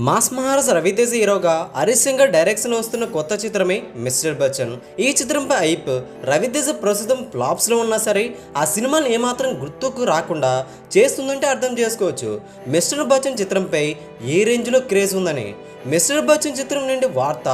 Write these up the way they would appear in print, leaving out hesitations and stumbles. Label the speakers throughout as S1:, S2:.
S1: Mass Maharaj Raviteja హీరోగా Harish Shankar direction వస్తున్న కొత్త చిత్రమే మిస్టర్ బచ్చన్. ఈ చిత్రంపై హైప్. రవితేజ ప్రస్తుతం ఫ్లాప్స్లో ఉన్నా సరే ఆ సినిమాను ఏమాత్రం గుర్తుకు రాకుండా చేస్తుందంటే అర్థం చేసుకోవచ్చు. మిస్టర్ బచ్చన్ చిత్రంపై ఏ రేంజ్లో క్రేజ్ ఉందని. మిస్టర్ బచ్చన్ చిత్రం నుండి వార్త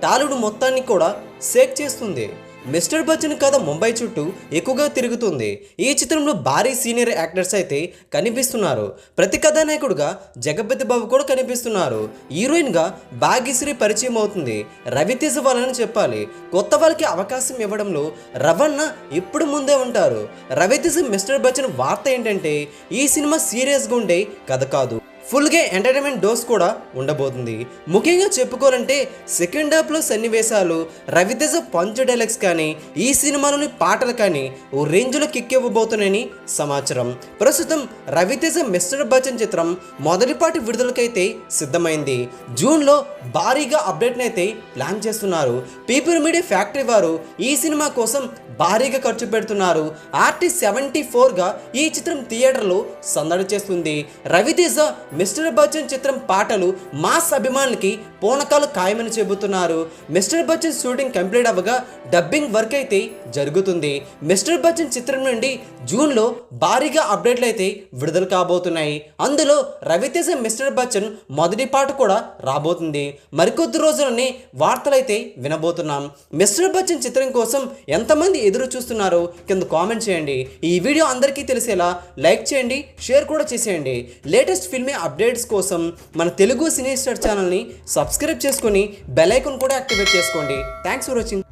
S1: టాలీవుడ్ మొత్తాన్ని కూడా షేక్ చేస్తుంది. మిస్టర్ బచ్చన్ కథ ముంబై చుట్టూ ఎక్కువగా తిరుగుతుంది. ఈ చిత్రంలో భారీ సీనియర్ యాక్టర్స్ అయితే కనిపిస్తున్నారు. ప్రతి కథానాయకుడుగా జగపతి బాబు కూడా కనిపిస్తున్నారు. హీరోయిన్గా భాగ్యశ్రీ పరిచయం అవుతుంది. రవితేజ వాళ్ళని చెప్పాలి. కొత్త వాళ్ళకి అవకాశం ఇవ్వడంలో రవణ ఇప్పుడు ముందే ఉంటారు. రవితేజ మిస్టర్ బచ్చన్ వార్త ఏంటంటే ఈ సినిమా సీరియస్గా ఉండే కథ కాదు, ఫుల్గా ఎంటర్టైన్మెంట్ డోస్ కూడా ఉండబోతుంది. ముఖ్యంగా చెప్పుకోవాలంటే సెకండ్ హాఫ్లో సన్నివేశాలు, రవితేజ పంచ్ డైలాగ్స్ కానీ ఈ సినిమాలోని పాటలు కానీ ఓ రేంజ్లో కిక్ ఇవ్వబోతున్నాయని సమాచారం. ప్రస్తుతం రవితేజ మిస్టర్ బచ్చన్ చిత్రం మొదటి పార్ట్ విడుదలకైతే సిద్ధమైంది. జూన్లో భారీగా అప్డేట్ని అయితే ప్లాన్ చేస్తున్నారు. పీపుల్ మీడియా ఫ్యాక్టరీ వారు ఈ సినిమా కోసం భారీగా ఖర్చు పెడుతున్నారు. RT-74గా ఈ చిత్రం థియేటర్లో సందడి చేస్తుంది. రవితేజ మిస్టర్ బచ్చన్ చిత్రం పాటలు మాస్ అభిమానులకి పూనకాలు ఖాయమని చెబుతున్నారు. మిస్టర్ బచ్చన్ షూటింగ్ కంప్లీట్ అవ్వగా డబ్బింగ్ వర్క్ అయితే జరుగుతుంది. మిస్టర్ బచ్చన్ చిత్రం నుండి జూన్లో భారీగా అప్డేట్లు అయితే విడుదల కాబోతున్నాయి. అందులో రవితేజ మిస్టర్ బచ్చన్ మొదటి పాట కూడా రాబోతుంది. మరికొద్ది రోజులనే వార్తలైతే వినబోతున్నాం. మిస్టర్ బచ్చన్ చిత్రం కోసం ఎంతమంది ఎదురు చూస్తున్నారో కింద కామెంట్ చేయండి. ఈ వీడియో అందరికీ తెలిసేలా లైక్ చేయండి, షేర్ కూడా చేసేయండి. లేటెస్ట్ ఫిల్మీ అప్డేట్స్ కోసం మన తెలుగు సినీ స్టార్ ఛానల్ని సబ్స్క్రైబ్ చేసుకొని బెల్ ఐకాన్ కూడా యాక్టివేట్ చేసుకోండి. Thanks for watching.